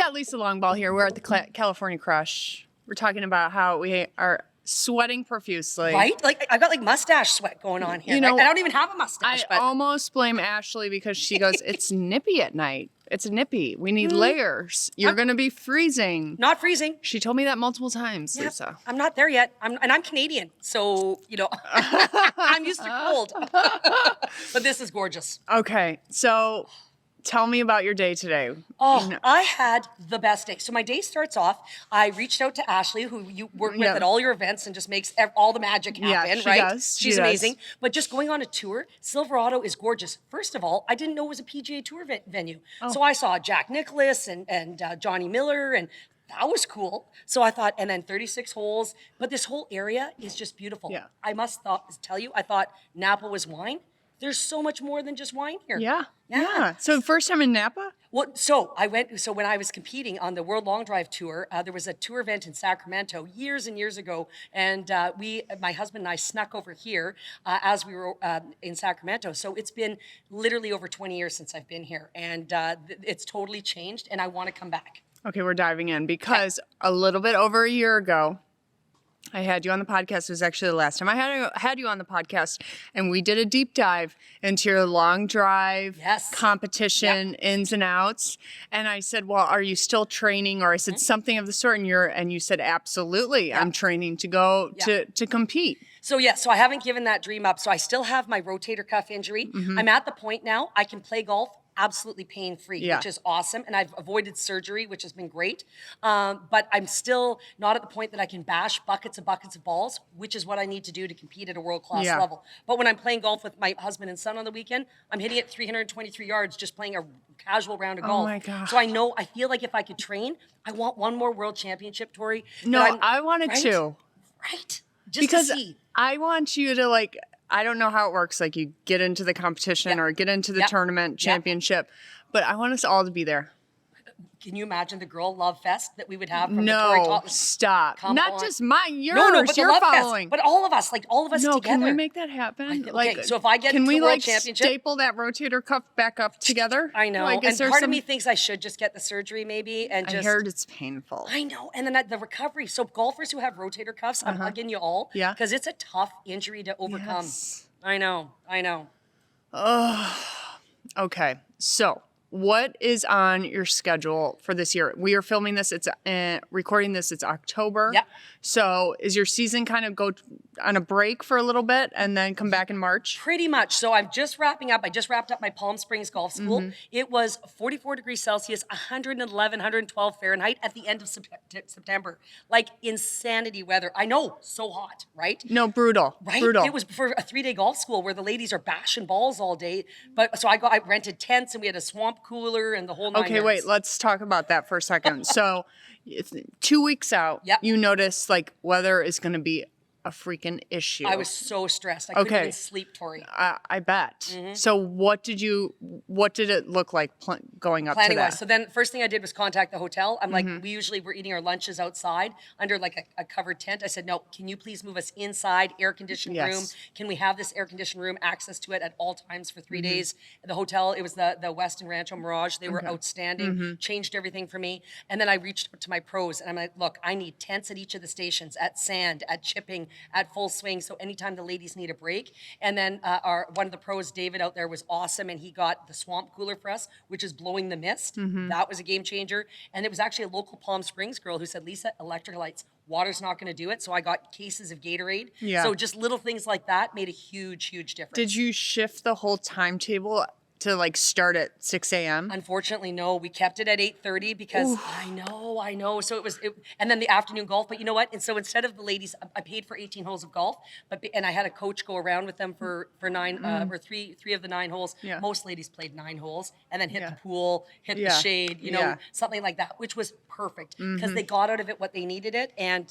got Lisa Longball here. We're at the California Crush. We're talking about how we are sweating profusely. Right? Like, I've got like mustache sweat going on here. You know, I don't even have a mustache. I almost blame Ashley because she goes, it's nippy at night. It's nippy. We need layers. You're going to be freezing. Not freezing. She told me that multiple times, Yeah, Lisa. I'm not there yet. I'm Canadian, so, I'm used to cold. But this is gorgeous. Okay, so tell me about your day today. Oh, I had the best day. So my day starts off, I reached out to Ashley, who you work with at all your events and just makes all the magic happen, she right? does. She's amazing. But just going on a tour, Silverado is gorgeous. First of all, I didn't know it was a PGA Tour venue. So I saw Jack Nicklaus and Johnny Miller, and that was cool. So I thought, and then 36 holes, but this whole area is just beautiful. Yeah. I must tell you, I thought Napa was wine. There's so much more than just wine here. Yeah. So first time in Napa? Well, so when I was competing on the World Long Drive Tour, there was a tour event in Sacramento years and years ago, and my husband and I snuck over here as we were in Sacramento. So it's been literally over 20 years since I've been here, and it's totally changed, and I want to come back. Okay, we're diving in because a little bit over a year ago, I had you on the podcast. It was actually the last time I had you on the podcast, and we did a deep dive into your long drive competition ins and outs. And I said, "Well, are you still training?" Or I said something of the sort, and you said, "Absolutely, I'm training to go to compete." So so I haven't given that dream up. So I still have my rotator cuff injury. I'm at the point now I can play golf absolutely pain-free, which is awesome. And I've avoided surgery, which has been great. But I'm still not at the point that I can bash buckets of balls, which is what I need to do to compete at a world-class level. But when I'm playing golf with my husband and son on the weekend, I'm hitting it 323 yards just playing a casual round of golf. Oh my gosh. So I feel like if I could train, I want one more world championship, Tori. No, I wanted to. Right? Just Because to see. I want you to I don't know how it works. Like you get into the competition or get into the tournament championship, but I want us all to be there. Can you imagine the girl love fest that we would have from No, stop. Not just mine, yours. No, but you're the love following. Fest, but all of us together. Can we make that happen? Okay, so if I get into the world championship, staple that rotator cuff back up together? I know. And part of me thinks I should just get the surgery maybe and just. I heard it's painful. I know. And then the recovery. So golfers who have rotator cuffs, I'm hugging you all. Yeah. Because it's a tough injury to overcome. Yes. I know. Okay. So what is on your schedule for this year? We are filming this. It's recording this. It's October. Yep. So is your season kind of go on a break for a little bit and then come back in March? Pretty much. So I'm just wrapping up. I just wrapped up my Palm Springs Golf School. It was 44 degrees Celsius, 111, 112 Fahrenheit at the end of September. Like insanity weather. I know, so hot, right? No, brutal. Right? Brutal. It was for a 3-day golf school where the ladies are bashing balls all day. But so I rented tents and we had a swamp cooler and the whole 9 Okay, yards. wait, let's talk about that for a second. So 2 weeks out, you notice weather is going to be a freaking issue. I was so stressed. I couldn't even sleep, Tori. I bet. So what did it look like going up to that? So then first thing I did was contact the hotel. I'm like, we're eating our lunches outside under a covered tent. I said, no, can you please move us inside, air-conditioned room? Can we have this air-conditioned room, access to it at all times for 3 days? The hotel, it was the Westin Rancho Mirage. They were outstanding, changed everything for me. And then I reached out to my pros and I'm like, look, I need tents at each of the stations, at sand, at chipping, at full swing. So anytime the ladies need a break. And then one of the pros, David out there, was awesome. And he got the swamp cooler for us, which is blowing the mist. That was a game changer. And it was actually a local Palm Springs girl who said, Lisa, electrolytes, water's not going to do it. So I got cases of Gatorade. Yeah. So just little things like that made a huge, huge difference. Did you shift the whole timetable to start at 6 a.m.? Unfortunately, no. We kept it at 8:30 because I know. So and then the afternoon golf. But you know what? And so instead of the ladies, I paid for 18 holes of golf, and I had a coach go around with them for three of the 9 holes. Yeah. Most ladies played 9 holes and then hit the pool, hit the shade, something like that, which was perfect because they got out of it what they needed it. And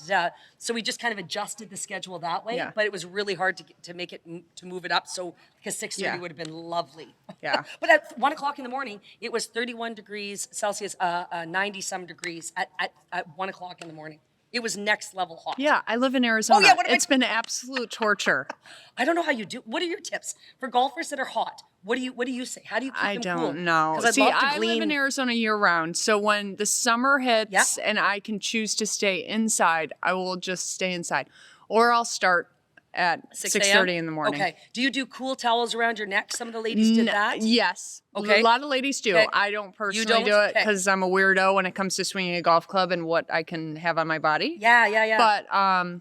so we just kind of adjusted the schedule that way. Yeah. But it was really hard to make it, to move it up. So because 6:30 would have been lovely. Yeah. But at 1 o'clock in the morning, it was 31 degrees Celsius, 90 some degrees at 1 o'clock in the morning. It was next level hot. Yeah, I live in Arizona. yeah, what am I- It's been absolute torture. I don't know how you do. What are your tips for golfers that are hot? What do you say? How do you keep I them cool? don't know. Because I'd See, love to I live in glean. Arizona year round. So when the summer hits and I can choose to stay inside, I will just stay inside. Or I'll start at 6:30 in the morning. Okay. Do you do cool towels around your neck? Some of the ladies did that. Yes. Okay. A lot of ladies do. Okay. I don't personally don't? do it Okay. because I'm a weirdo when it comes to swinging a golf club and what I can have on my body. Yeah. But,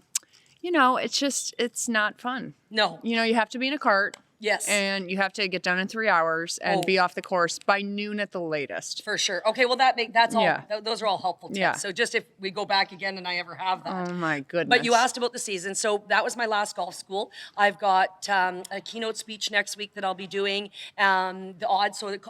you know, it's not fun. No. You know, you have to be in a cart. Yes. And you have to get done in 3 hours and be off the course by noon at the latest. For sure. Okay, well that's all. Yeah. Those are all helpful tips. Yeah. So just if we go back again and I ever have that. Oh my goodness. But you asked about the season, so that was my last golf school. I've got a keynote speech next week that I'll be doing. The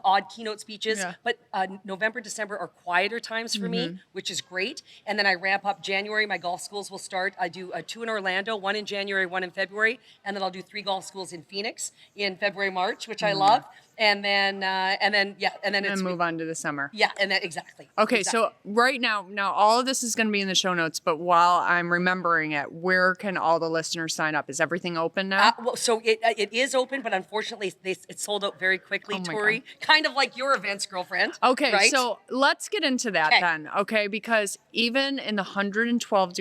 odd keynote speeches. Yeah. But November, December are quieter times for me, which is great. And then I ramp up January. My golf schools will start. I do 2 in Orlando, 1 in January, 1 in February, and then I'll do 3 golf schools in Phoenix in February, March, which I love. And then it's move on to the summer. yeah, and then exactly. Okay, exactly. so right now all of this is going to be in the show notes, but while I'm remembering it, where can all the listeners sign up? Is everything open now? Well, so it is open, but unfortunately, it's sold out very quickly, my Tori. Kind of like your events, girlfriend. Okay, right? so let's get into that Okay. then, okay? Because even in the 112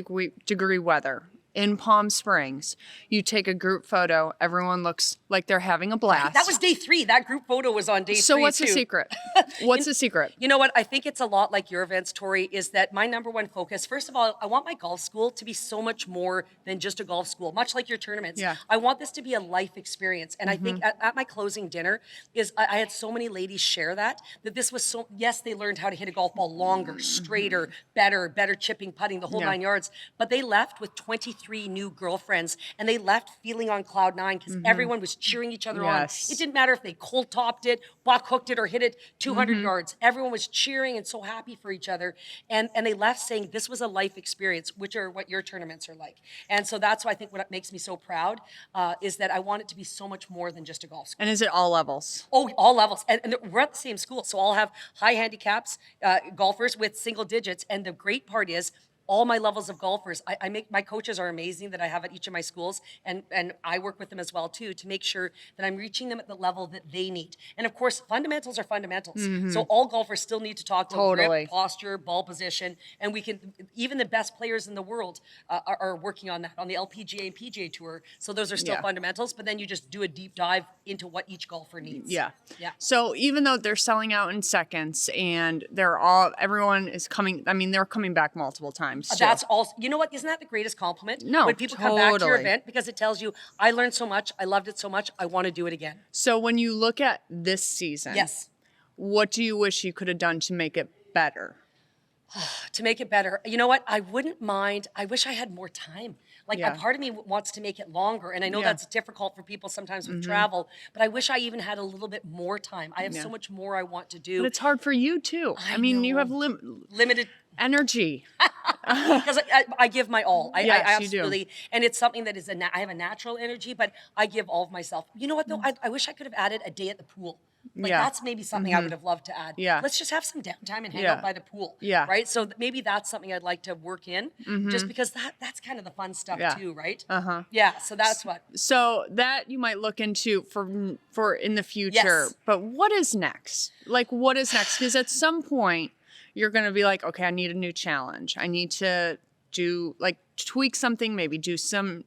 degree weather in Palm Springs, you take a group photo, everyone looks like they're having a blast. That was day 3. That group photo was on day 3. So what's too. the secret? What's the secret? You know what? I think it's a lot like your events, Tori, is that my number one focus, first of all, I want my golf school to be so much more than just a golf school, much like your tournaments. Yeah. I want this to be a life experience. And I think at my closing dinner I had so many ladies share that this was so, yes, they learned how to hit a golf ball longer, straighter, better chipping, putting, the whole 9 yards. But they left with 23 new girlfriends and they left feeling on cloud 9 because everyone was cheering each other Yes. on. It didn't matter if they cold topped it, buck hooked it, or hit it 200 yards. Everyone was cheering and so happy for each other. And they left saying this was a life experience, which are what your tournaments are like. And so that's why I think what makes me so proud is that I want it to be so much more than just a golf school. And is it all levels? Oh, all levels. And we're at the same school. So I'll have high handicaps, golfers with single digits. And the great part is all my levels of golfers, I make, my coaches are amazing that I have at each of my schools, and I work with them as well too to make sure that I'm reaching them at the level that they need. And of course, fundamentals are fundamentals. So all golfers still need to talk about Totally. grip, posture, ball position, and we can, even the best players in the world are working on that on the LPGA and PGA Tour. So those are still Yeah. fundamentals, but then you just do a deep dive into what each golfer needs. Yeah. Yeah. So even though they're selling out in seconds and everyone is coming, I mean, they're coming back multiple times. too. That's also, you know what? Isn't that the greatest compliment? No, when people come back to your totally. event because it tells you, I learned so much, I loved it so much, I want to do it again. So when you look at this season, Yes. what do you wish you could have done to make it better? To make it better. You know what? I wouldn't mind. I wish I had more time. Like Yeah. a part of me wants to make it longer. And I know Yeah. that's difficult for people sometimes with travel, but I wish I even had a little bit more time. I have so much more I want to do. But it's hard for you too. I mean, you know. have Limited energy. because I give my all. I Yes, you do. absolutely, and it's something that is I have a natural energy, but I give all of myself. You know what though? I wish I could have added a day at the pool. Like Yeah. that's maybe something I would have loved to add. Yeah. Let's just have some downtime and hang Yeah. out by the pool. Yeah. Right. So maybe that's something I'd like to work in, just because that's kind of the fun stuff Yeah. too, right? Yeah. So that's what. So that you might look into for in the future. Yes. But what is next? Like, what is next? Because at some point you're going to be like, okay, I need a new challenge. I need to do tweak something, maybe do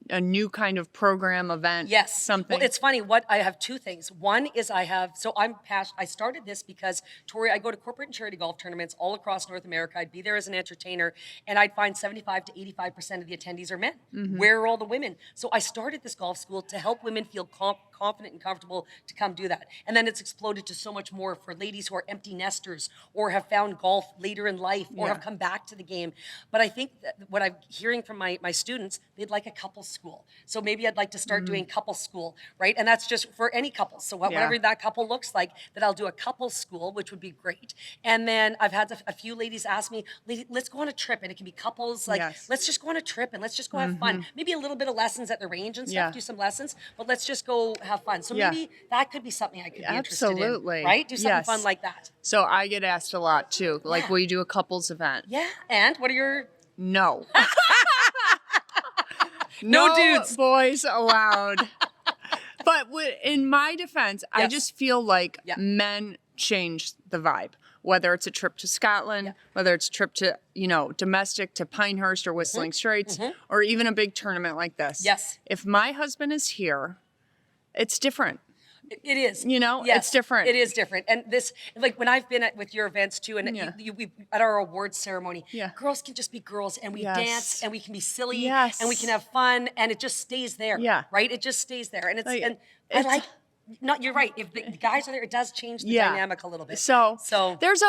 a new kind of program, event, Yes. something. Well, it's funny. I have 2 things. One is I'm passionate. I started this because, Tori, I go to corporate and charity golf tournaments all across North America. I'd be there as an entertainer, and I'd find 75 to 85% of the attendees are men. Where are all the women? So I started this golf school to help women feel confident and comfortable to come do that. And then it's exploded to so much more for ladies who are empty nesters or have found golf later in life or have come back to the game. But I think that what I'm hearing from my students, they'd like a couples school. So maybe I'd like to start doing couples school, right? And that's just for any couples. So whatever that couple looks like, that I'll do a couples school, which would be great. And then I've had a few ladies ask me, let's go on a trip. And it can be couples, let's just go on a trip and let's just go have fun. Maybe a little bit of lessons at the range and stuff, do some lessons, but let's just go have fun. So maybe that could be something I could be interested in, right? Do something fun like that. So I get asked a lot too. Like, will you do a couples event? Yeah. And what are your no. No dudes. Boys allowed. But in my defense, I just feel like men change the vibe. Whether it's a trip to Scotland, whether it's a trip to, domestic to Pinehurst or Whistling Straits, or even a big tournament like this. Yes. If my husband is here, it's different. It is. It's different. It is different. And this, like when I've been with your events too, and we at our awards ceremony, girls can just be girls, and we dance, and we can be silly, and we can have fun, and it just stays there. Yeah. Right? It just stays there. And you're right. If the guys are there, it does change the dynamic a little bit. So there's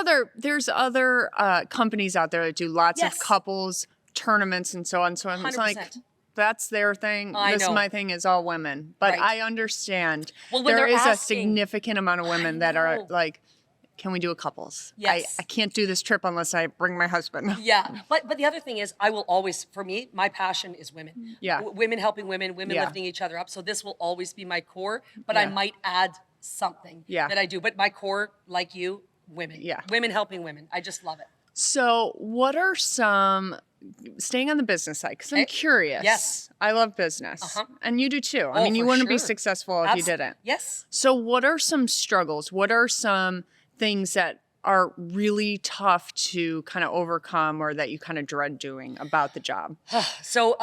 other companies out there that do lots of couples tournaments and so on. So it's like, that's their thing. This my thing is all women. But I understand there is a significant amount of women that are like, can we do a couples? Yes. I can't do this trip unless I bring my husband. Yeah. But the other thing is, I will always, for me, my passion is women. Yeah. Women helping women lifting each other up. So this will always be my core, but I might add something that I do. But my core, like you, women. Yeah. Women helping women. I just love it. So what are staying on the business side, because I'm curious. Yes. I love business. And you do too. I mean, you wouldn't be successful if you didn't. Yes. So what are some struggles? What are some things that are really tough to kind of overcome, or that you kind of dread doing about the job? So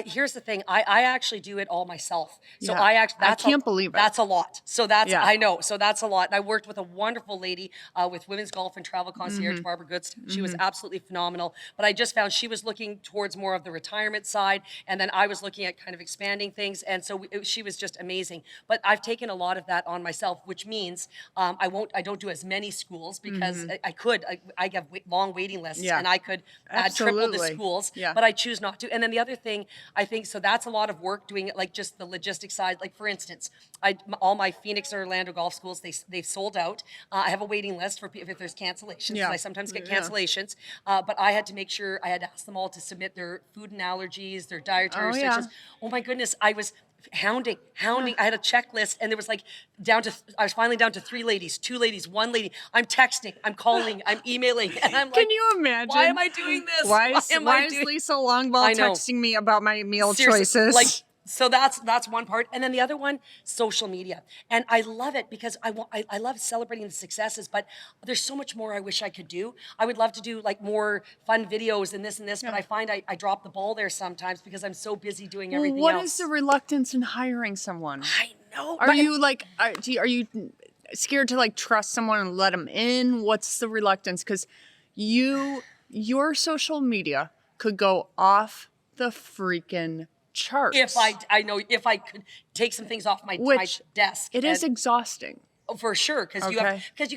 here's the thing. I actually do it all myself. So I can't believe it. That's a lot. So I know. So that's a lot. And I worked with a wonderful lady with Women's Golf and Travel Concierge, Barbara Goods. She was absolutely phenomenal. But I just found she was looking towards more of the retirement side, and then I was looking at kind of expanding things. And so she was just amazing. But I've taken a lot of that on myself, which means I don't do as many schools, because I have long waiting lists, and I could add triple the schools, but I choose not to. And then the other thing, I think, so that's a lot of work doing it, like just the logistics side. Like for instance, all my Phoenix and Orlando golf schools, they've sold out. I have a waiting list for if there's cancellations. I sometimes get cancellations, but I had to make sure, I had to ask them all to submit their food and allergies, their dietary restrictions. Oh my goodness, I was hounding. I had a checklist, and there was I was finally down to 3 ladies, 2 ladies, 1 lady. I'm texting, I'm calling, I'm emailing, and I'm like, can you imagine? Why am I doing this? Why is Lisa Longball texting me about my meal choices? So that's one part. And then the other one, social media. And I love it because I love celebrating the successes, but there's so much more I wish I could do. I would love to do more fun videos and this, but I find I drop the ball there sometimes because I'm so busy doing everything else. What is the reluctance in hiring someone? I know. Are you scared to trust someone and let them in? What's the reluctance? Because your social media could go off the freaking charts. If I could take some things off my desk. It is exhausting. Oh, for sure, because you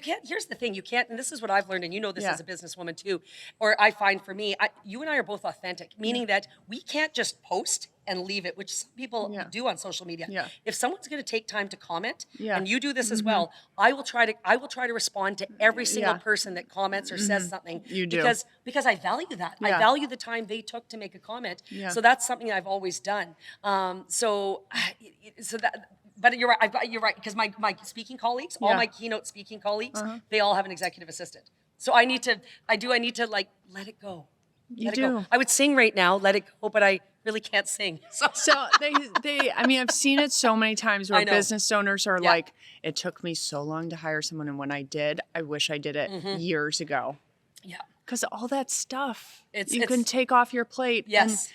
can't. Here's the thing, you can't, and this is what I've learned, and you know this as a businesswoman too, or I find for me, you and I are both authentic, meaning that we can't just post and leave it, which some people do on social media. Yeah. If someone's going to take time to comment, and you do this as well, I will try to respond to every single person that comments or says something. You do. Because I value that. I value the time they took to make a comment. Yeah. So that's something I've always done. But you're right. You're right, because my speaking colleagues, all my keynote speaking colleagues, they all have an executive assistant. So I need to let it go. You do. I would sing right now, let it go, but I really can't sing. So I've seen it so many times where business owners are like, it took me so long to hire someone, and when I did, I wish I did it years ago. Yeah. Because all that stuff you can take off your plate. Yes. And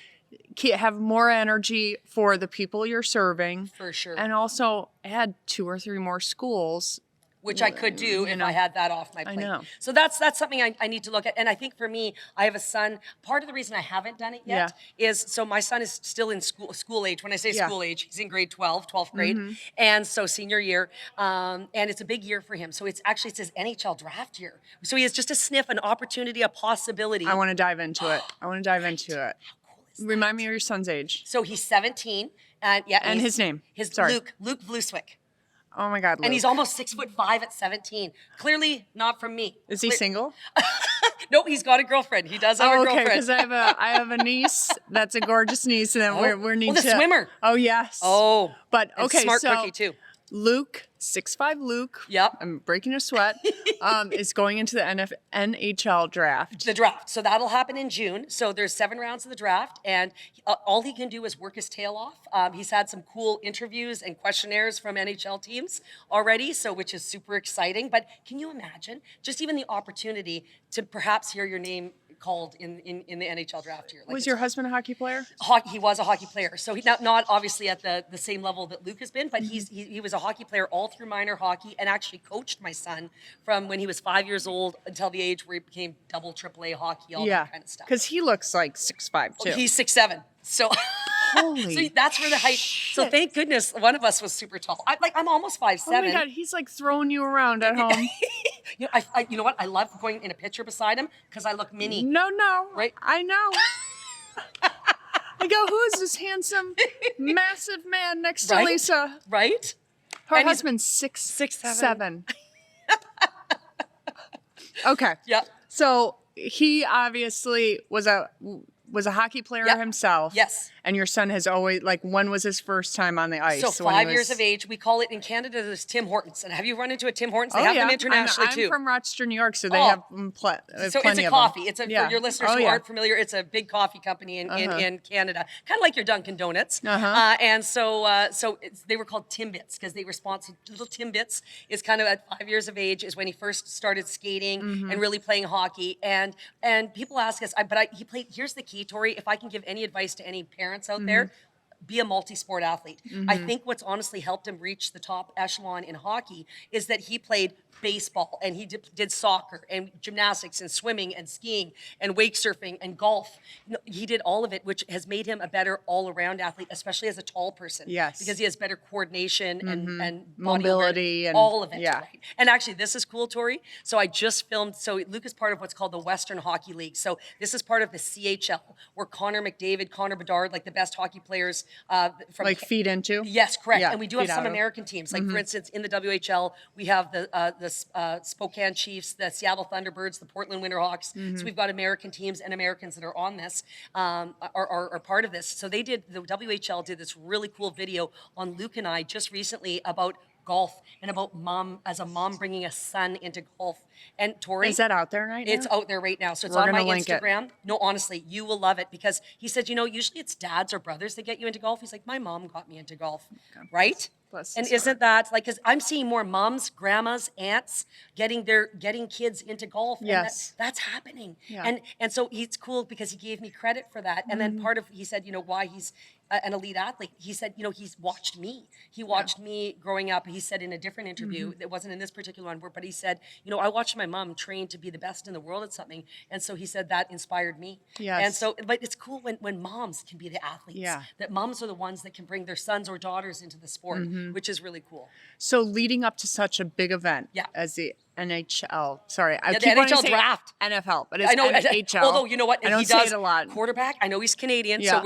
have more energy for the people you're serving. For sure. And also add 2 or 3 more schools. Which I could do if I had that off my plate. I know. So that's something I need to look at. And I think for me, I have a son. Part of the reason I haven't done it yet is, so my son is still in school age. When I say school age, he's in grade 12th grade. And so senior year. And it's a big year for him. So it says NHL draft year. So he has just a sniff, an opportunity, a possibility. I want to dive into it. Remind me of your son's age. So he's 17. And his name? Luke Vlooswyk. Oh my God, Luke. And he's almost 6'5" at 17. Clearly not from me. Is he single? Nope, he's got a girlfriend. He does have a girlfriend. Okay, because I have a niece that's a gorgeous niece, and then we're the swimmer. Oh yes. Oh, but okay, smart cookie too. Luke, 6'5" Luke. Yep. I'm breaking a sweat. Is going into the NHL draft. The draft. So that'll happen in June. So there's 7 rounds of the draft, and all he can do is work his tail off. He's had some cool interviews and questionnaires from NHL teams already, so which is super exciting. But can you imagine just even the opportunity to perhaps hear your name called in the NHL draft here? Was your husband a hockey player? He was a hockey player. So he not obviously at the same level that Luke has been, but he was a hockey player all through minor hockey, and actually coached my son from when he was 5 years old until the age where he became double AAA hockey, all that kind of stuff. Because he looks like 6'5" too. He's 6'7". So, Holy so that's where the height. shit. So thank goodness one of us was super tall. I'm almost 5'7". Oh my God, he's like throwing you around at home. You know what? I love going in a picture beside him because I look mini. No, Right? I know. I go, who is this handsome, massive man next to Right? Lisa? Right? Her And he's husband's 6'7". Okay. Yep. So he obviously was a hockey player Yep. himself. Yes. And your son has always, like, when was his first time on the ice? So When he 5 years was- of age. We call it in Canada, there's Tim Hortons. And have you run into a Tim Hortons? They Oh, have yeah. them internationally I'm too. from Rochester, New York, so they Oh. have So it's plenty a of coffee. them. It's a Yeah. for your listeners Oh, who yeah. aren't familiar. It's a big coffee company in Canada, kind of like your Dunkin' Donuts. And so they were called Timbits because they respond. So little Timbits is kind of at 5 years of age is when he first started skating and really playing hockey. And people ask us, he played. Here's the key, Tori. If I can give any advice to any parents out there. Be a multi-sport athlete. I think what's honestly helped him reach the top echelon in hockey is that he played baseball and he did soccer and gymnastics and swimming and skiing and wake surfing and golf. He did all of it, which has made him a better all-around athlete, especially as a tall person. Yes. Because he has better coordination and body Mobility awareness, and- all of it. yeah. Right? And actually, this is cool, Tori. So I just filmed. So Luke is part of what's called the Western Hockey League. So this is part of the CHL, where Connor McDavid, Connor Bedard, like the best hockey players from Like feed into? Yes, correct. Yeah, And we do have feed some out of. American teams. Like for instance, in the WHL, we have the Spokane Chiefs, the Seattle Thunderbirds, the Portland Winterhawks. So we've got American teams and Americans that are on this, are part of this. So the WHL did this really cool video on Luke and I just recently about golf and about mom bringing a son into golf. And Tori, Is that out there right now? it's out there right now. So it's We're on my gonna link it. Instagram. No, honestly, you will love it because he said, usually it's dads or brothers that get you into golf. He's like, my mom got me into golf, right? Bless And his isn't that like, because I'm seeing more moms, grandmas, aunts getting kids into golf. And Yes. that's happening. Yeah. And so he's cool because he gave me credit for that. And then he said, why he's an elite athlete. He said, he's watched me. He watched me growing up. He said in a different interview, it wasn't in this particular one, but he said, I watched my mom train to be the best in the world at something. And so he said that inspired me. Yes. And so, but it's cool when moms can be the athletes. Yeah. That moms are the ones that can bring their sons or daughters into the sport, which is really cool. So leading up to such a big event Yeah. as the NHL, sorry, I Yeah, the keep wanting to NHL say draft. NFL, but it's I know. NHL. Although you know what, I don't he say does it a lot. quarterback. I know he's Canadian, Yeah.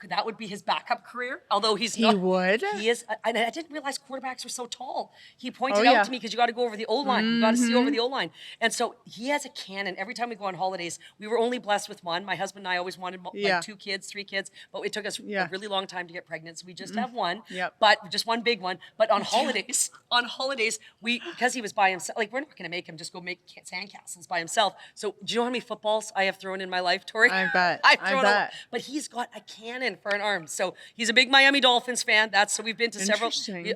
that would be his backup career. Although He not, would? He is. And I didn't realize quarterbacks were so tall. He pointed Oh, yeah. out to me because you got to go over the O line. You got to see over the O line. And so he has a cannon. Every time we go on holidays, we were only blessed with one. My husband and I always wanted Yeah. like 2 kids, 3 kids, but it took us Yeah. a really long time to get pregnant. So we just have one. Yep. But just one big one. But on holidays, because he was by himself, like we're not going to make him just go make sandcastles by himself. So do you know how many footballs I have thrown in my life, Tori? I bet. I've I thrown bet. but he's got a cannon for an arm. So he's a big Miami Dolphins fan. So we've been to several. Interesting.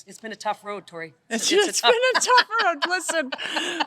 It's been a tough road, Tori. It's been a tough road. Listen,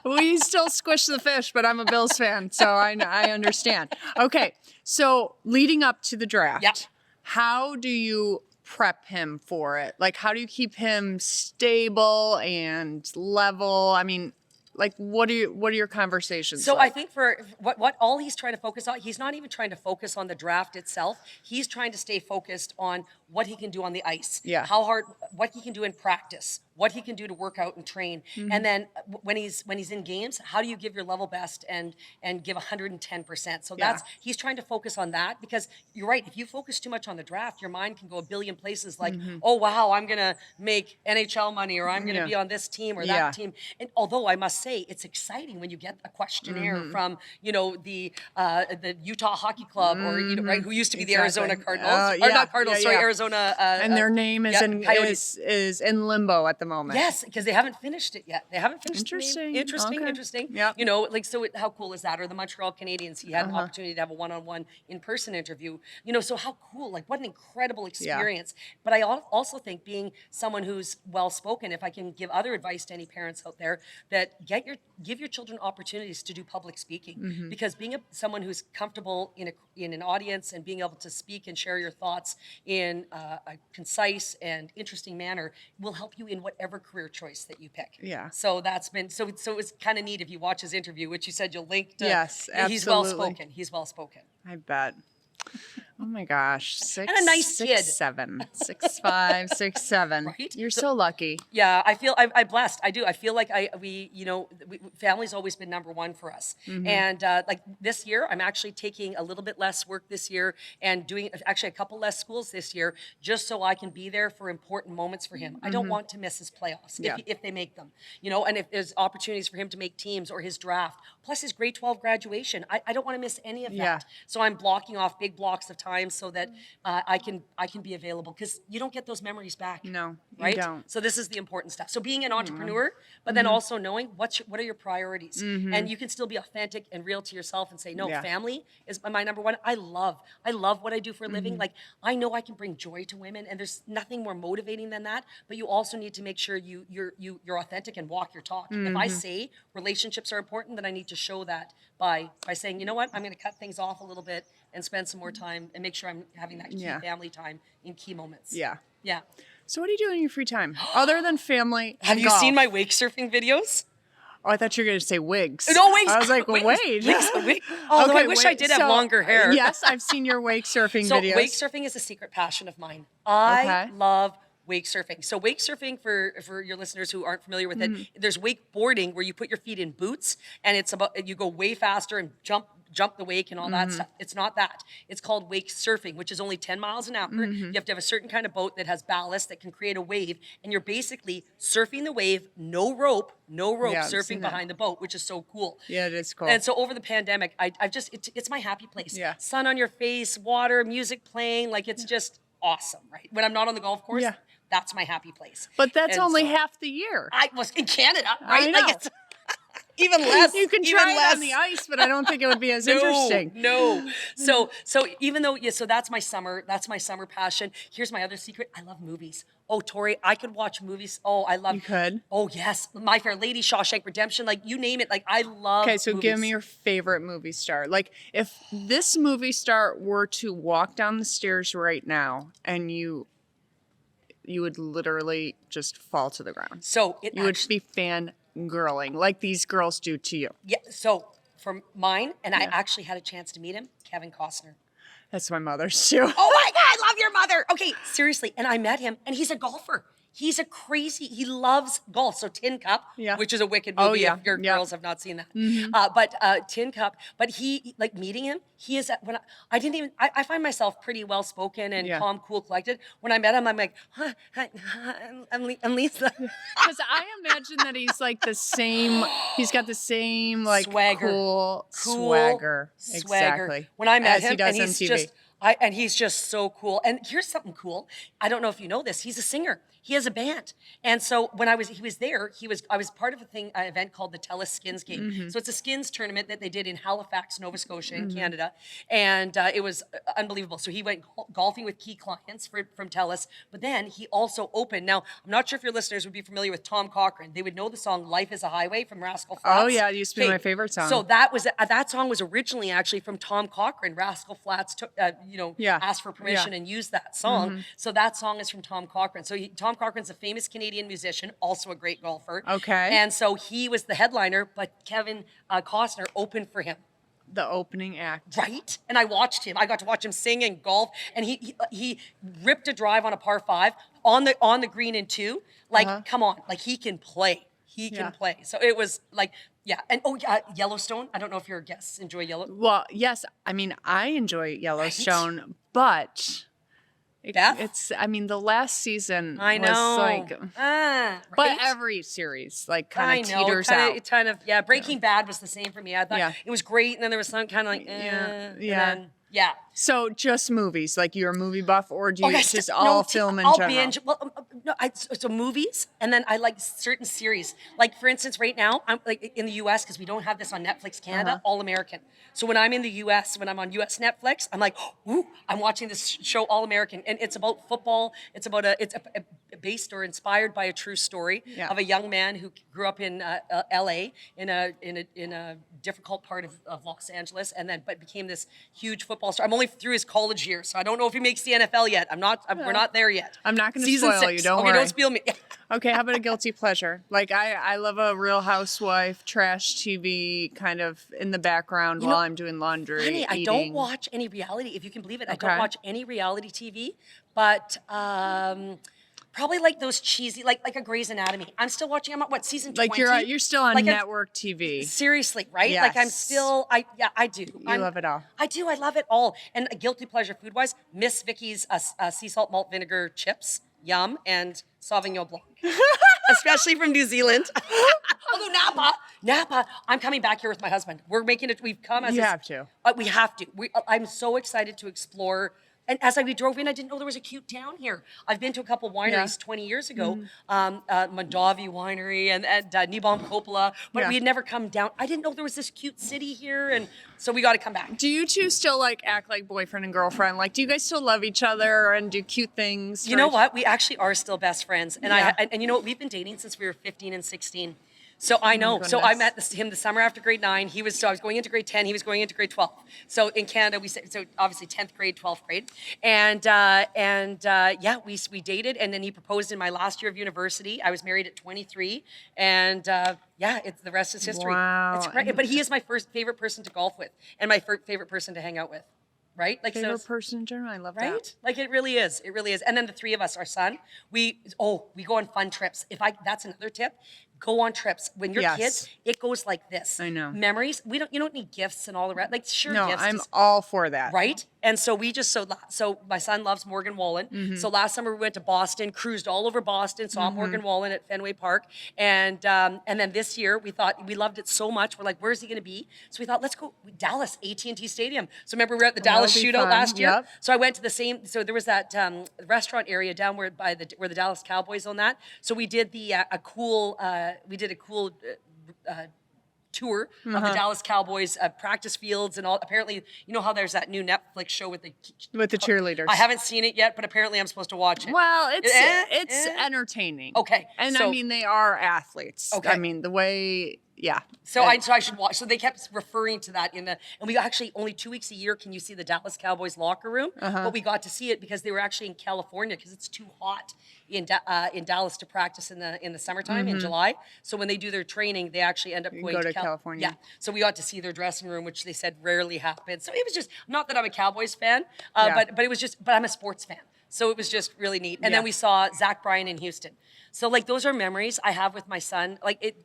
we still squish the fish, but I'm a Bills fan, so I understand. Okay, so leading up to the draft, Yep. how do you prep him for it? Like, how do you keep him stable and level? I mean, like, what are your conversations So like? I think for what all he's trying to focus on, he's not even trying to focus on the draft itself. He's trying to stay focused on what he can do on the ice. Yeah. How hard, what he can do in practice, what he can do to work out and train. And then when he's in games, how do you give your level best and give 110%? So he's trying to focus on that, because you're right. If you focus too much on the draft, your mind can go a billion places, like, oh wow, I'm gonna make NHL money, or I'm gonna be on this team or that team. And although I must say, it's exciting when you get a questionnaire from the Utah Hockey Club, or right, who used to be the Arizona Cardinals, or not Cardinals, sorry, Arizona. And their name is in limbo at the moment. Yes, because they haven't finished it yet. They haven't finished Interesting. the name. Interesting. Yeah. How cool is that? Or the Montreal Canadiens, he had an opportunity to have a one-on-one in-person interview. So how cool, like what an incredible experience. But I also think, being someone who's well-spoken, if I can give other advice to any parents out there, that give your children opportunities to do public speaking, because being someone who's comfortable in an audience and being able to speak and share your thoughts in a concise and interesting manner will help you in whatever career choice that you pick. Yeah. So that's been so it's kind of neat if you watch his interview, which you said you'll link to. Yes, absolutely. He's well spoken. I bet. Oh my gosh. And a nice kid. 6'7", 6'5", 6'7". Right? You're so lucky. Yeah, I feel I'm blessed. I do. I feel like family's always been number one for us. And like this year, I'm actually taking a little bit less work this year and doing actually a couple less schools this year, just so I can be there for important moments for him. I don't want to miss his playoffs if they make them, and if there's opportunities for him to make teams, or his draft, plus his grade 12 graduation. I don't want to miss any of that. So I'm blocking off big blocks of time so that I can be available, because you don't get those memories back. No, right? you don't. So this is the important stuff. So being an entrepreneur, but then also knowing what are your priorities, and you can still be authentic and real to yourself and say, no, family is my number one. I love what I do for a living. Like, I know I can bring joy to women, and there's nothing more motivating than that. But you also need to make sure you're authentic and walk your talk. If I say relationships are important, then I need to show that by saying, you know what, I'm going to cut things off a little bit and spend some more time and make sure I'm having that key family time in key moments. Yeah. So what do you do in your free time other than family? Have you seen my wake surfing videos? Oh, I thought you were going to say wigs. No, wigs. I was like, wait. Although I wish I did have longer hair. Yes, I've seen your wake surfing videos. So wake surfing is a secret passion of mine. I love wake surfing. So wake surfing, for your listeners who aren't familiar with it, there's wakeboarding where you put your feet in boots, and it's about, you go way faster and jump the wake and all that stuff. It's not that. It's called wake surfing, which is only 10 miles an hour. You have to have a certain kind of boat that has ballast that can create a wave, and you're basically surfing the wave, no rope, surfing behind the boat, which is so cool. Yeah, it is cool. And so over the pandemic, it's my happy place. Yeah. Sun on your face, water, music playing, like it's just awesome, right? When I'm not on the golf course, that's my happy place. But that's only half the year. I was in Canada, right? I know. Like it's even less. You can try it on the ice, but I don't think it would be as interesting. No. So even though, so that's my summer passion. Here's my other secret. I love movies. Oh, Tori, I could watch movies. Oh, I love. You could? Oh, yes. My Fair Lady, Shawshank Redemption, like you name it. Like I love Okay, so movies. give me your favorite movie star. Like if this movie star were to walk down the stairs right now and you would literally just fall to the ground. So you would be fangirling like these girls do to you. Yeah. So for mine, and I actually had a chance to meet him, Kevin Costner. That's my mother's too. Oh my God, I love your mother. Okay, seriously. And I met him, and he's a golfer. He loves golf. So Tin Cup, which is a wicked movie if your girls have not seen that. But Tin Cup, but he, like meeting him, he is, I find myself pretty well-spoken and calm, cool, collected. When I met him, I'm like, hi, I'm Lisa. Because I imagine that he's like he's got the same like swagger. Cool swagger. Exactly. When I met him, and he's just so cool. And here's something cool. I don't know if you know this. He's a singer. He has a band. And so when I was part of an event called the TELUS Skins Game. So it's a skins tournament that they did in Halifax, Nova Scotia in Canada. And it was unbelievable. So he went golfing with key clients from TELUS, but then he also opened. Now, I'm not sure if your listeners would be familiar with Tom Cochrane. They would know the song Life is a Highway from Rascal Flatts. Oh yeah, it used to be my favorite song. So that song was originally actually from Tom Cochrane. Rascal Flatts took, asked for permission and used that song. So that song is from Tom Cochrane. So Tom Cochrane's a famous Canadian musician, also a great golfer. Okay. And so he was the headliner, but Kevin Costner opened for him. The opening act. Right? And I watched him. I got to watch him sing and golf. And he ripped a drive on a par 5, on the green in 2. Like, come on, like he can play. He can play. So it was like, yeah. And Yellowstone. I don't know if your guests enjoy Yellowstone. Well, yes. I mean, I enjoy Yellowstone, but it's. I mean, the last season I know. was like, right? but every series like kind of teeters out. It kind of, yeah. Breaking Bad was the same for me. I thought it was great, and then there was some kind of like, yeah. So just movies, like you're a movie buff, or do you just film in I'll general? binge. Well, no, so movies, and then I like certain series. Like for instance, right now I'm like in the U.S. because we don't have this on Netflix Canada. All American. So when I'm in the U.S., when I'm on U.S. Netflix, I'm like, ooh, I'm watching this show All American, and it's about football. It's about it's based or inspired by a true story of a young man who grew up in L.A. in a difficult part of Los Angeles, and then but became this huge football star. I'm only through his college year, so I don't know if he makes the NFL yet. We're not there yet. I'm not going to spoil 6. you. Don't worry. Okay, don't spoil me. Okay, how about a guilty pleasure? Like I love a Real Housewife, trash TV kind of in the background while I'm doing laundry. Honey, I don't watch any reality, if you can believe it. I don't watch any reality TV, but probably like those cheesy, like a Grey's Anatomy. I'm still watching. I'm at season 20? Like you're still on like network TV. Seriously, right? Yes. Like I'm still. I do. You love it all. I do. I love it all. And a guilty pleasure food wise, Miss Vicky's sea salt malt vinegar chips, yum, and Sauvignon Blanc, especially from New Zealand. Although Napa, I'm coming back here with my husband. We're making it. We've come as you have to. We have to. I'm so excited to explore. And as we drove in, I didn't know there was a cute town here. I've been to a couple wineries 20 years ago, Mondavi Winery and Nibom Coppola, but we had never come down. I didn't know there was this cute city here, and so we got to come back. Do you two still like act like boyfriend and girlfriend? Like, do you guys still love each other and do cute things? You know what? We actually are still best friends, and and you know what? We've been dating since we were 15 and 16. So I know. So I met him the summer after grade 9. I was going into grade 10. He was going into grade 12. So in Canada, so obviously 10th grade, 12th grade, and we dated, and then he proposed in my last year of university. I was married at 23, and it's the rest is history. Wow. It's great. But he is my favorite person to golf with, and my favorite person to hang out with. Right? Like favorite person in general. I love that. Right? Like it really is. It really is. And then the 3 of us, our son, we go on fun trips. That's another tip. Go on trips. When you're kids, it goes like this. I know. Memories. You don't need gifts and all the rest. Like sure, no, gifts. I'm all for that. Right? And so we just so my son loves Morgan Wallen. So last summer we went to Boston, cruised all over Boston, saw Morgan Wallen at Fenway Park, and then this year we thought we loved it so much. We're like, where's he going to be? So we thought, let's go Dallas, AT&T Stadium. So remember we were at the Dallas shootout last year. Yep. So I went to the same. So there was that restaurant area down where the Dallas Cowboys own that. So we did a cool tour of the Dallas Cowboys practice fields and all. Apparently, you know how there's that new Netflix show with the cheerleaders. I haven't seen it yet, but apparently I'm supposed to watch it. Well, it's entertaining. Okay, and I mean they are athletes. Okay, I mean the way. Yeah. So I should watch. So they kept referring to that and we actually only 2 weeks a year can you see the Dallas Cowboys locker room, but we got to see it because they were actually in California because it's too hot in Dallas to practice in the summertime in July. So when they do their training, they actually end up going to California. Yeah. So we got to see their dressing room, which they said rarely happens. So it was just not that I'm a Cowboys fan, but it was just I'm a sports fan. So it was just really neat. And then we saw Zach Bryan in Houston. So like those are memories I have with my son,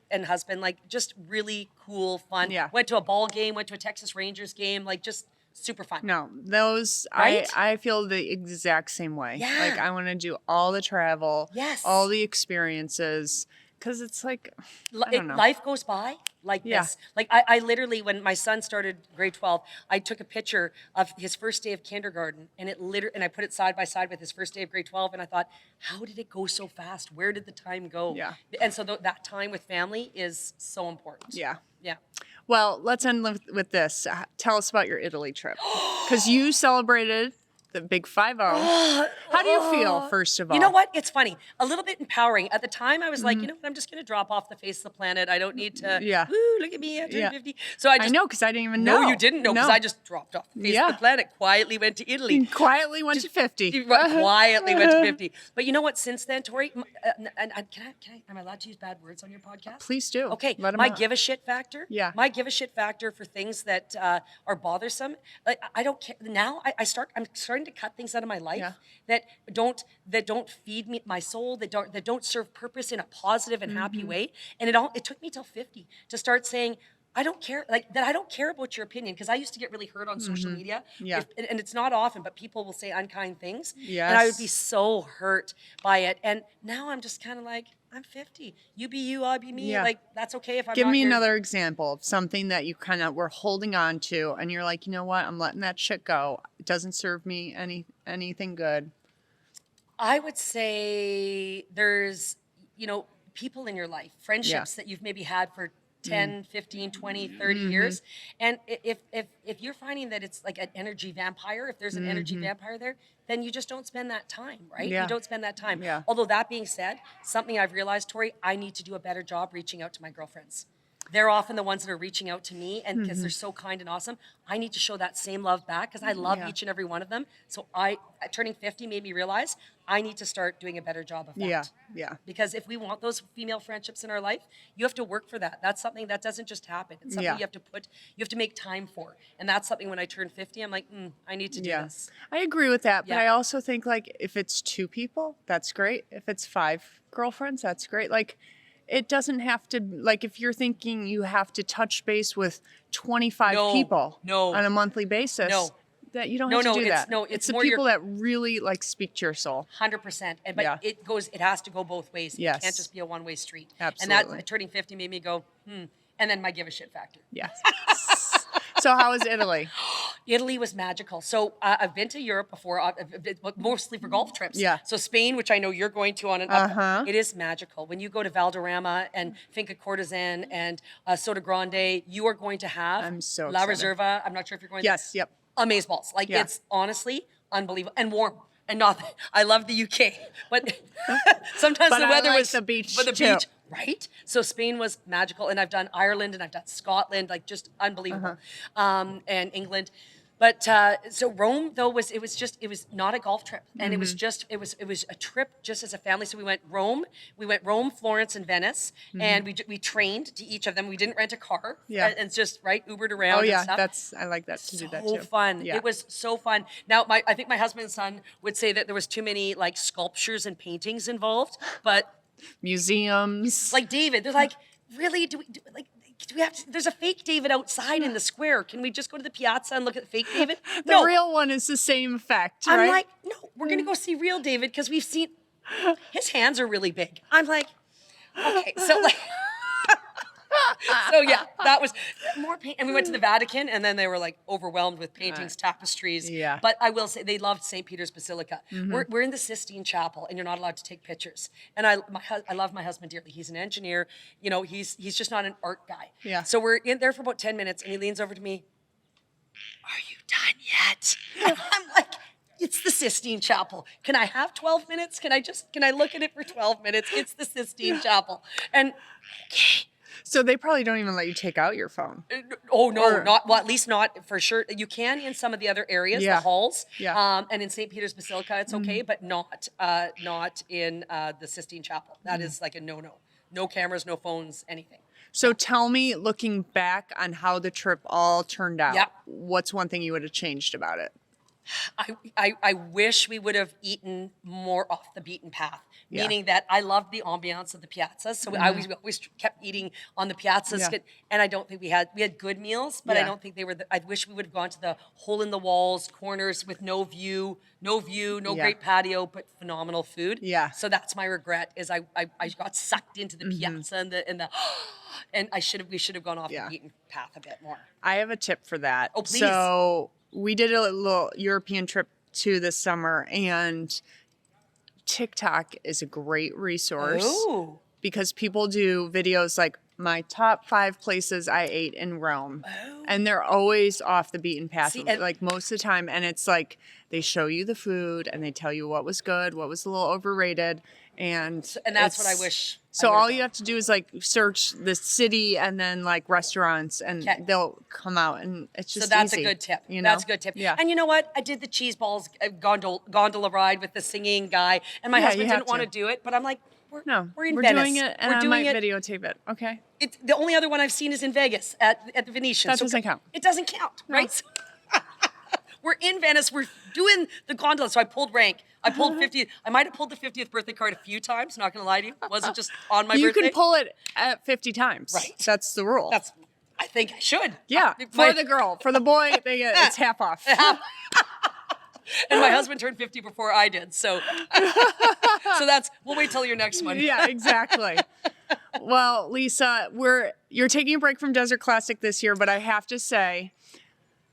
and husband, like just really cool, fun. Yeah. Went to a ball game, went to a Texas Rangers game, like just super fun. No, those right? I feel the exact same way. Yeah. Like I want to do all the travel, all the experiences. Because it's like, I don't know. Life goes by like this. Like I literally, when my son started grade 12, I took a picture of his first day of kindergarten and and I put it side by side with his first day of grade 12. And I thought, how did it go so fast? Where did the time go? Yeah. And so that time with family is so important. Yeah. Yeah. Well, let's end with this. Tell us about your Italy trip. Because you celebrated the big 5-0. How do you feel, first of all? You know what? It's funny. A little bit empowering. At the time, I was like, you know what? I'm just going to drop off the face of the planet. I don't need to, look at me, I turned 50. So I know, because I didn't even know. No, you didn't know, because I just dropped off the face of the planet, quietly went to Italy. Quietly went to 50. Quietly went to 50. But you know what? Since then, Tori, am I allowed to use bad words on your podcast? Ple's do. Okay. My give a shit factor. Yeah. My give a shit factor for things that are bothersome. Like, I don't care. Now I'm starting starting to cut things out of my life Yeah. that don't feed me my soul, that don't serve purpose in a positive and happy way. And it took me till 50 to start saying, I don't care, like that. I don't care about your opinion, because I used to get really hurt on social media. Yeah. And it's not often, but people will say unkind things, Yes. and I would be so hurt by it. And now I'm just kind of like, I'm 50. You be you, I'll be me. Yeah. Like that's okay if I'm. Give not me your... another example of something that you kind of were holding on to, and you're like, you know what? I'm letting that shit go. It doesn't serve me anything good. I would say there's, people in your life, friendships that you've maybe had for 10, 15, 20, 30 years. And if you're finding that it's like an energy vampire, if there's an energy vampire there, then you just don't spend that time, right? Yeah. You don't spend that time. Yeah. Although that being said, something I've realized, Tori, I need to do a better job reaching out to my girlfriends. They're often the ones that are reaching out to me, and because they're so kind and awesome, I need to show that same love back, because I love each and every one of them. So turning 50 made me realize I need to start doing a better job of that. Yeah, yeah. Because if we want those female friendships in our life, you have to work for that. That's something that doesn't just happen. It's something you have to make time for. And that's something when I turn 50, I'm like, I need to do this. I agree with that, but Yeah. I also think like if it's 2 people, that's great. If it's 5 girlfriends, that's great. Like it doesn't have to, like if you're thinking you have to touch base with 25 people on a monthly basis, that you don't have to do that. It's the people that really like speak to your soul. 100%. But it has to go both ways. Yes. It can't just be a one-way street. Absolutely. And that turning 50 made me go, and then my give a shit factor. Yes. So how was Italy? Italy was magical. So I've been to Europe before, mostly for golf trips. Yeah. So Spain, which I know you're going to on an up, it is magical. When you go to Valderrama and Finca Cortazan and Sota Grande, you are going to have I'm so La excited. Reserva. I'm not sure if you're going. Yes, yep. Amazeballs. Like it's honestly unbelievable and warm. And not, I love the UK, but sometimes the weather was the beach but the too. beach, right? So Spain was magical, and I've done Ireland and I've done Scotland, like just unbelievable, and England. But so Rome though it was not a golf trip, and it was a trip just as a family. So we went Rome, Florence, and Venice, and we trained to each of them. We didn't rent a car, and just Ubered around. Oh yeah, and stuff. I like that to do that So too. fun. Yeah. It was so fun. Now, I think my husband's son would say that there was too many like sculptures and paintings involved, but Museums. like David, they're like, really? Do we have to, there's a fake David outside in the square. Can we just go to the piazza and look at the fake David? The real one is the same effect, right? I'm like, no, we're going to go see real David because we've seen, his hands are really big. I'm like, okay, so like, so yeah, that was more paint. And we went to the Vatican, and then they were like overwhelmed with paintings, tapestries. Yeah. But I will say they loved St. Peter's Basilica. We're in the Sistine Chapel, and you're not allowed to take pictures. And I love my husband dearly. He's an engineer. He's just not an art guy. Yeah. So we're in there for about 10 minutes, and he leans over to me. Are you done yet? And I'm like, it's the Sistine Chapel. Can I have 12 minutes? Can I look at it for 12 minutes? It's the Sistine Chapel. And okay. So they probably don't even let you take out your phone. Oh no, at least not for sure. You can in some of the other areas, the halls, and in St. Peter's Basilica, it's okay, but not in the Sistine Chapel. That is like a no-no. No cameras, no phones, anything. So tell me, looking back on how the trip all turned out, Yeah. what's one thing you would have changed about it? I wish we would have eaten more off the beaten path, meaning that I loved the ambiance of the piazzas. So we always kept eating on the piazzas. Yeah. And I don't think we had good meals, but I don't think they were, I wish we would have gone to the hole in the walls, corners with no view, no great patio, but phenomenal food. Yeah. So that's my regret is I got sucked into the piazza and we should have gone off the beaten path a bit more. I have a tip for that. Oh, please. So we did a little European trip too this summer, and TikTok is a great resource because people do videos like my top 5 places I ate in Rome, and they're always off the beaten path, like most of the time. And it's like they show you the food and they tell you what was good, what was a little overrated, and that's what I wish. So all you have to do is like search the city and then like restaurants, and they'll come out, and it's just so that's easy, a good tip. You know? That's a good tip. Yeah. And you know what? I did the cheese balls gondola ride with the singing guy, and my husband didn't want to do it, but I'm like, we're in Venice. Doing it, and I might videotape it. Okay. It's the only other one I've seen is in Vegas at the Venetian. That doesn't count. It doesn't count, right? We're in Venice. We're doing the gondola. So I pulled rank. I pulled 50. I might have pulled the 50th birthday card a few times. Not going to lie to you. It wasn't just on my You birthday. can pull it at 50 times. Right. That's the rule. I think I should. Yeah. For the girl. For the boy, it's half off. And my husband turned 50 before I did. So we'll wait till your next one. Yeah, exactly. Well, Lisa, you're taking a break from Desert Classic this year, but I have to say,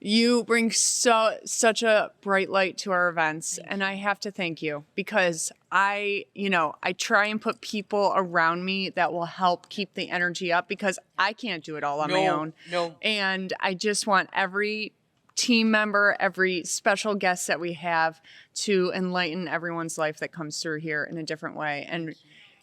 you bring such a bright light to our events, and I have to thank you because I try and put people around me that will help keep the energy up because I can't do it all on my own. No. And I just want every team member, every special guest that we have to enlighten everyone's life that comes through here in a different way. And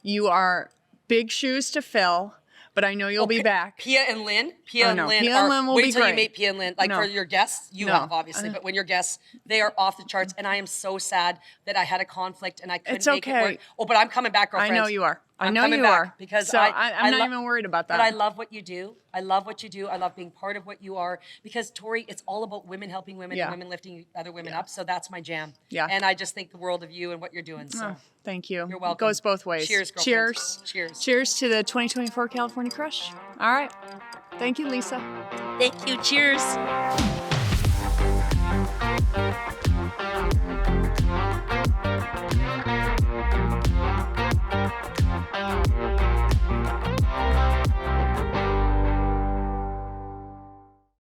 you are big shoes to fill. But I know you'll be back. Pia and Lynn. Pia and Lynn will be wait till great. you meet Pia and Lynn. Like No. for your guests, you have obviously, but when your guests, they are off the charts. And I am so sad that I had a conflict and I couldn't make it work. Oh, but I'm coming back, girlfriend. I know you are. I'm coming back because I'm not even worried about that. But I love what you do. I love what you do. I love being part of what you are because Tori, it's all about women helping women and women lifting other women up. So that's my jam. Yeah. And I just think the world of you and what you're doing. So thank you. You're welcome. It goes both ways. Cheers, girlfriend. Cheers. Cheers. Cheers to the 2024 California Crush. All right. Thank you, Lisa. Thank you. Cheers.